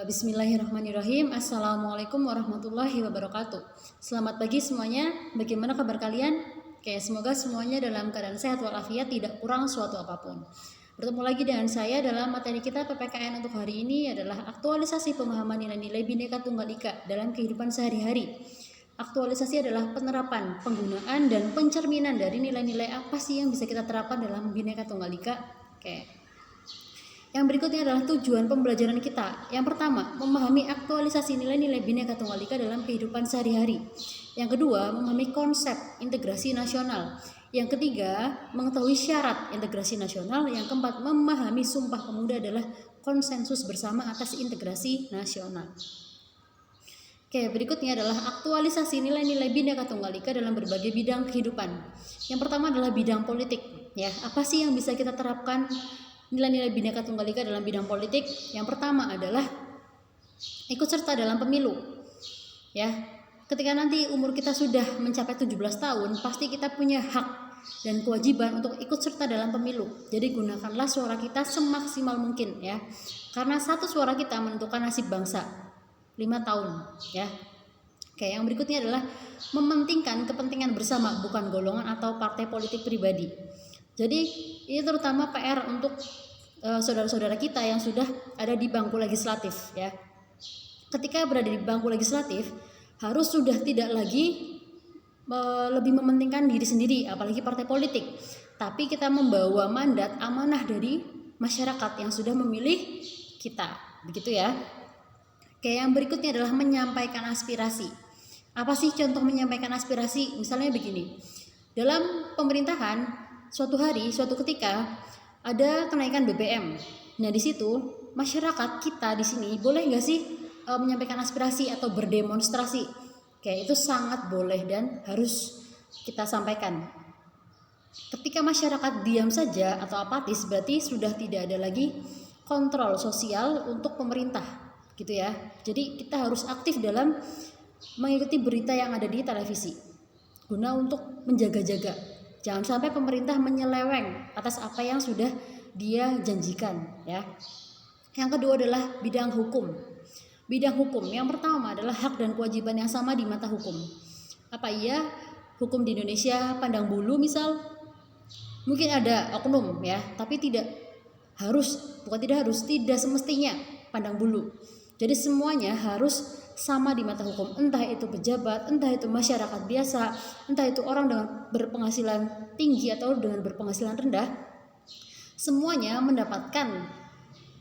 Bismillahirrahmanirrahim. Assalamualaikum warahmatullahi wabarakatuh. Selamat pagi semuanya. Bagaimana kabar kalian? Semoga semuanya dalam keadaan sehat walafiat, tidak kurang suatu apapun. Bertemu lagi dengan saya dalam materi kita PPKN untuk hari ini adalah aktualisasi pemahaman nilai-nilai Bhinneka Tunggal Ika dalam kehidupan sehari-hari. Aktualisasi adalah penerapan, penggunaan, dan pencerminan dari nilai-nilai apa sih yang bisa kita terapkan dalam Bhinneka Tunggal Ika. Yang berikutnya adalah tujuan pembelajaran kita. Yang pertama, memahami aktualisasi nilai-nilai Bhinneka Tunggal Ika dalam kehidupan sehari-hari. Yang kedua, memahami konsep integrasi nasional. Yang ketiga, mengetahui syarat integrasi nasional. Yang keempat, memahami Sumpah Pemuda adalah konsensus bersama atas integrasi nasional. Berikutnya adalah aktualisasi nilai-nilai Bhinneka Tunggal Ika dalam berbagai bidang kehidupan. Yang pertama adalah bidang politik. Apa sih yang bisa kita terapkan nilai-nilai Bhinneka Tunggal Ika dalam bidang politik? Yang pertama adalah ikut serta dalam pemilu. Ketika nanti umur kita sudah mencapai 17 tahun, pasti kita punya hak dan kewajiban untuk ikut serta dalam pemilu. Jadi gunakanlah suara kita semaksimal mungkin Karena satu suara kita menentukan nasib bangsa 5 tahun Yang berikutnya adalah mementingkan kepentingan bersama, bukan golongan atau partai politik pribadi. Jadi ini terutama PR untuk saudara-saudara kita yang sudah ada di bangku legislatif Ketika berada di bangku legislatif, harus sudah tidak lagi lebih mementingkan diri sendiri, apalagi partai politik, tapi kita membawa mandat amanah dari masyarakat yang sudah memilih kita, begitu ya. Yang berikutnya adalah menyampaikan aspirasi. Apa sih contoh menyampaikan aspirasi? Misalnya begini, dalam pemerintahan suatu hari, suatu ketika ada kenaikan BBM. Nah, di situ masyarakat kita di sini boleh nggak sih menyampaikan aspirasi atau berdemonstrasi? Itu sangat boleh dan harus kita sampaikan. Ketika masyarakat diam saja atau apatis, berarti sudah tidak ada lagi kontrol sosial untuk pemerintah, gitu ya. Jadi kita harus aktif dalam mengikuti berita yang ada di televisi, guna untuk menjaga-jaga. Jangan sampai pemerintah menyeleweng atas apa yang sudah dia janjikan Yang kedua adalah bidang hukum. Bidang hukum yang pertama adalah hak dan kewajiban yang sama di mata hukum. Apa iya hukum di Indonesia pandang bulu misal? Mungkin ada oknum tapi tidak semestinya pandang bulu. Jadi semuanya harus sama di mata hukum, entah itu pejabat, entah itu masyarakat biasa, entah itu orang dengan berpenghasilan tinggi atau dengan berpenghasilan rendah, semuanya mendapatkan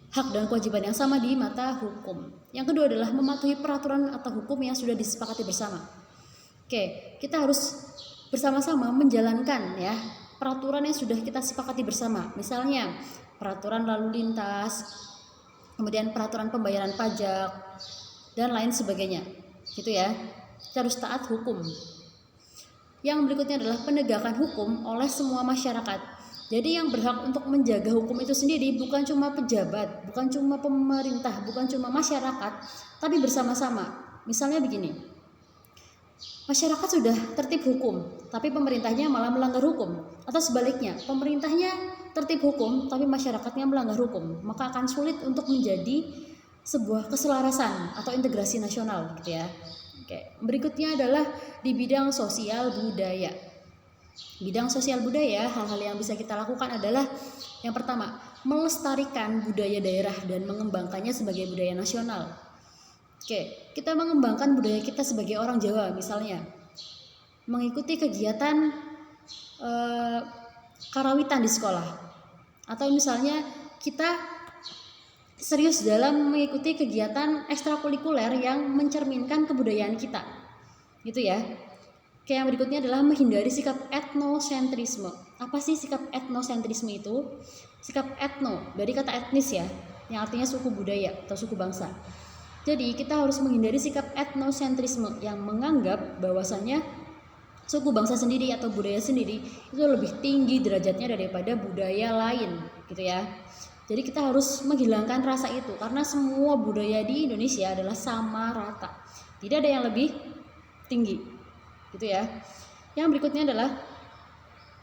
hak dan kewajiban yang sama di mata hukum. Yang kedua adalah mematuhi peraturan atau hukum yang sudah disepakati bersama. Kita harus bersama-sama menjalankan peraturan yang sudah kita sepakati bersama. Misalnya peraturan lalu lintas, kemudian peraturan pembayaran pajak, dan lain sebagainya, gitu ya. Kita harus taat hukum. Yang berikutnya adalah penegakan hukum oleh semua masyarakat. Jadi yang berhak untuk menjaga hukum itu sendiri bukan cuma pejabat, bukan cuma pemerintah, bukan cuma masyarakat, tapi bersama-sama. Misalnya begini, masyarakat sudah tertib hukum, tapi pemerintahnya malah melanggar hukum, atau sebaliknya, pemerintahnya tertib hukum, tapi masyarakatnya melanggar hukum, maka akan sulit untuk menjadi sebuah keselarasan atau integrasi nasional, gitu ya. Berikutnya adalah di bidang sosial budaya. Bidang sosial budaya, hal-hal yang bisa kita lakukan adalah yang pertama, melestarikan budaya daerah dan mengembangkannya sebagai budaya nasional. Kita mengembangkan budaya kita sebagai orang Jawa misalnya, mengikuti kegiatan karawitan di sekolah, atau misalnya kita serius dalam mengikuti kegiatan ekstrakurikuler yang mencerminkan kebudayaan kita, gitu ya. Yang berikutnya adalah menghindari sikap etnosentrisme. Apa sih sikap etnosentrisme itu? Sikap etno dari kata etnis yang artinya suku budaya atau suku bangsa. Jadi kita harus menghindari sikap etnosentrisme yang menganggap bahwasanya suku bangsa sendiri atau budaya sendiri itu lebih tinggi derajatnya daripada budaya lain, gitu ya. Jadi kita harus menghilangkan rasa itu, karena semua budaya di Indonesia adalah sama rata, tidak ada yang lebih tinggi, gitu ya. Yang berikutnya adalah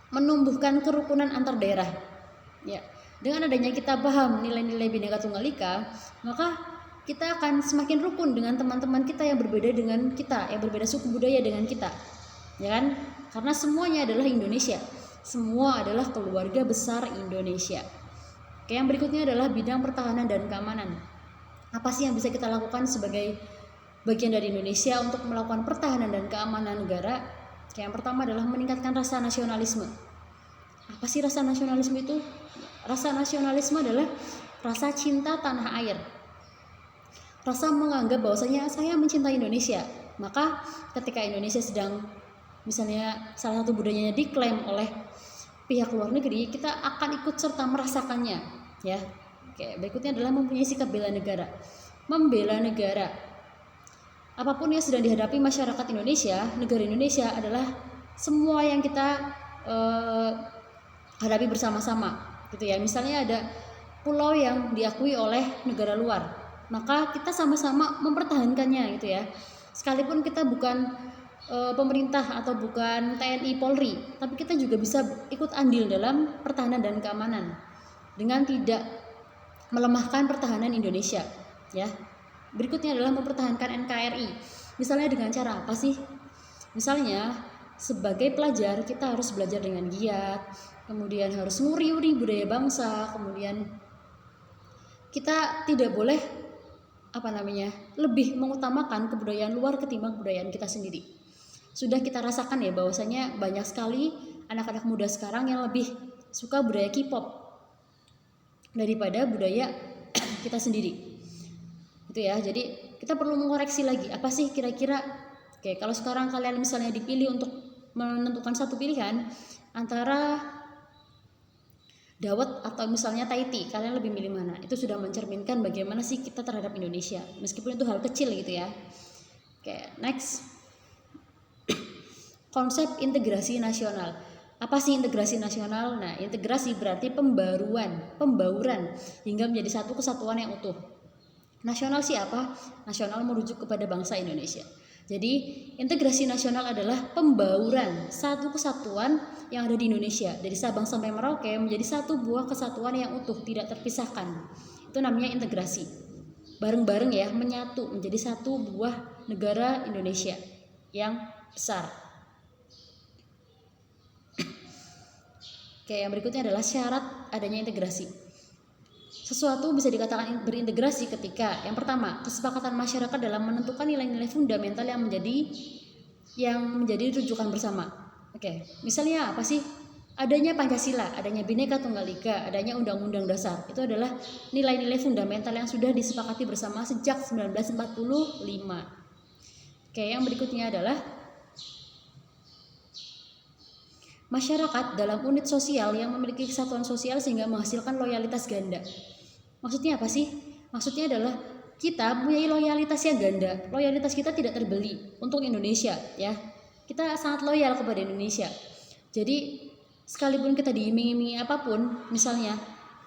menumbuhkan kerukunan antar daerah. Dengan adanya kita paham nilai-nilai Bhinneka Tunggal Ika, maka kita akan semakin rukun dengan teman-teman kita yang berbeda dengan kita, yang berbeda suku budaya dengan kita, ya kan? Karena semuanya adalah Indonesia, semua adalah keluarga besar Indonesia. Oke, yang berikutnya adalah bidang pertahanan dan keamanan. Apa sih yang bisa kita lakukan sebagai bagian dari Indonesia untuk melakukan pertahanan dan keamanan negara? Yang pertama adalah meningkatkan rasa nasionalisme. Apa sih rasa nasionalisme itu? Rasa nasionalisme adalah rasa cinta tanah air, rasa menganggap bahwasanya saya mencintai Indonesia. Maka ketika Indonesia sedang misalnya salah satu budayanya diklaim oleh pihak luar negeri, kita akan ikut serta merasakannya, ya. Oke, berikutnya adalah mempunyai sikap bela negara. Membela negara. Apapun yang sedang dihadapi masyarakat Indonesia, negara Indonesia adalah semua yang kita hadapi bersama-sama, gitu ya. Misalnya ada pulau yang diakui oleh negara luar, maka kita sama-sama mempertahankannya, gitu ya. Sekalipun kita bukan pemerintah atau bukan TNI Polri, tapi kita juga bisa ikut andil dalam pertahanan dan keamanan dengan tidak melemahkan pertahanan Indonesia, ya. Berikutnya adalah mempertahankan NKRI. Misalnya dengan cara apa sih? Misalnya sebagai pelajar kita harus belajar dengan giat, kemudian harus nguri-uri budaya bangsa, kemudian kita tidak boleh lebih mengutamakan kebudayaan luar ketimbang kebudayaan kita sendiri. Sudah kita rasakan ya bahwasanya banyak sekali anak-anak muda sekarang yang lebih suka budaya K-pop daripada budaya kita sendiri. Itu ya. Jadi kita perlu mengoreksi lagi apa sih kira-kira. Oke, kalau sekarang kalian misalnya dipilih untuk menentukan satu pilihan antara dawet atau misalnya Tahiti, kalian lebih milih mana? Itu sudah mencerminkan bagaimana sih kita terhadap Indonesia, meskipun itu hal kecil gitu ya. Oke, next. Konsep integrasi nasional. Apa sih integrasi nasional? Nah, integrasi berarti pembauran hingga menjadi satu kesatuan yang utuh. Nasional sih apa? Nasional merujuk kepada bangsa Indonesia. Jadi, integrasi nasional adalah pembauran satu kesatuan yang ada di Indonesia. Dari Sabang sampai Merauke menjadi satu buah kesatuan yang utuh, tidak terpisahkan. Itu namanya integrasi. Bareng-bareng ya, menyatu menjadi satu buah negara Indonesia yang besar. Oke, yang berikutnya adalah syarat adanya integrasi. Sesuatu bisa dikatakan berintegrasi ketika yang pertama, kesepakatan masyarakat dalam menentukan nilai-nilai fundamental yang menjadi rujukan bersama. Oke, misalnya apa sih? Adanya Pancasila, adanya Bhinneka Tunggal Ika, adanya Undang-Undang Dasar. Itu adalah nilai-nilai fundamental yang sudah disepakati bersama sejak 1945. Oke, yang berikutnya adalah masyarakat dalam unit sosial yang memiliki kesatuan sosial sehingga menghasilkan loyalitas ganda. Maksudnya apa sih? Maksudnya adalah kita punya loyalitas yang ganda. Loyalitas kita tidak terbeli untuk Indonesia, ya. Kita sangat loyal kepada Indonesia. Jadi sekalipun kita diiming-imingi apapun, misalnya,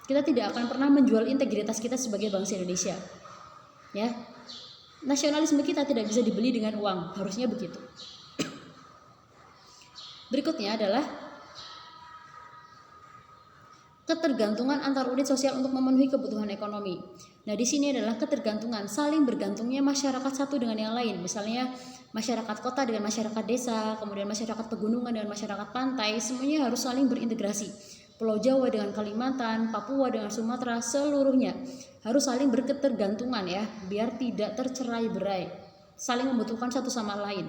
kita tidak akan pernah menjual integritas kita sebagai bangsa Indonesia. Ya. Nasionalisme kita tidak bisa dibeli dengan uang, harusnya begitu. Berikutnya adalah ketergantungan antar unit sosial untuk memenuhi kebutuhan ekonomi. Nah, di sini adalah ketergantungan, saling bergantungnya masyarakat satu dengan yang lain. Misalnya masyarakat kota dengan masyarakat desa, kemudian masyarakat pegunungan dengan masyarakat pantai, semuanya harus saling berintegrasi. Pulau Jawa dengan Kalimantan, Papua dengan Sumatera, seluruhnya harus saling berketergantungan ya, biar tidak tercerai-berai, saling membutuhkan satu sama lain.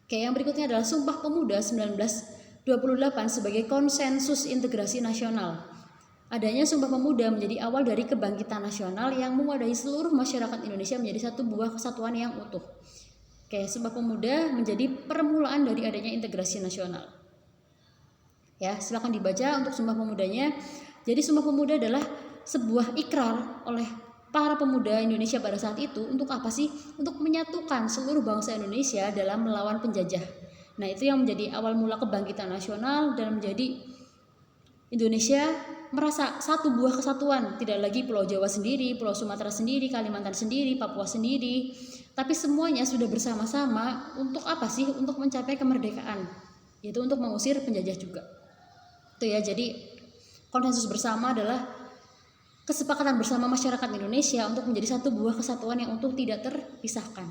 Oke, yang berikutnya adalah Sumpah Pemuda 1928 sebagai konsensus integrasi nasional. Adanya Sumpah Pemuda menjadi awal dari kebangkitan nasional yang mewadahi seluruh masyarakat Indonesia menjadi satu buah kesatuan yang utuh. Oke, Sumpah Pemuda menjadi permulaan dari adanya integrasi nasional. Ya, silakan dibaca untuk Sumpah Pemudanya. Jadi Sumpah Pemuda adalah sebuah ikrar oleh para pemuda Indonesia pada saat itu untuk apa sih? Untuk menyatukan seluruh bangsa Indonesia dalam melawan penjajah. Nah, itu yang menjadi awal mula kebangkitan nasional dan menjadi Indonesia merasa satu buah kesatuan, tidak lagi Pulau Jawa sendiri, Pulau Sumatera sendiri, Kalimantan sendiri, Papua sendiri, tapi semuanya sudah bersama-sama untuk apa sih? Untuk mencapai kemerdekaan, yaitu untuk mengusir penjajah juga. Itu ya, jadi konsensus bersama adalah kesepakatan bersama masyarakat Indonesia untuk menjadi satu buah kesatuan yang utuh tidak terpisahkan.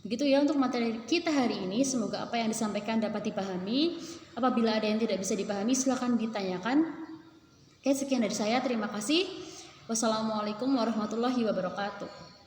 Begitu ya untuk materi kita hari ini. Semoga apa yang disampaikan dapat dipahami. Apabila ada yang tidak bisa dipahami, silakan ditanyakan. Oke, sekian dari saya. Terima kasih. Wassalamualaikum warahmatullahi wabarakatuh.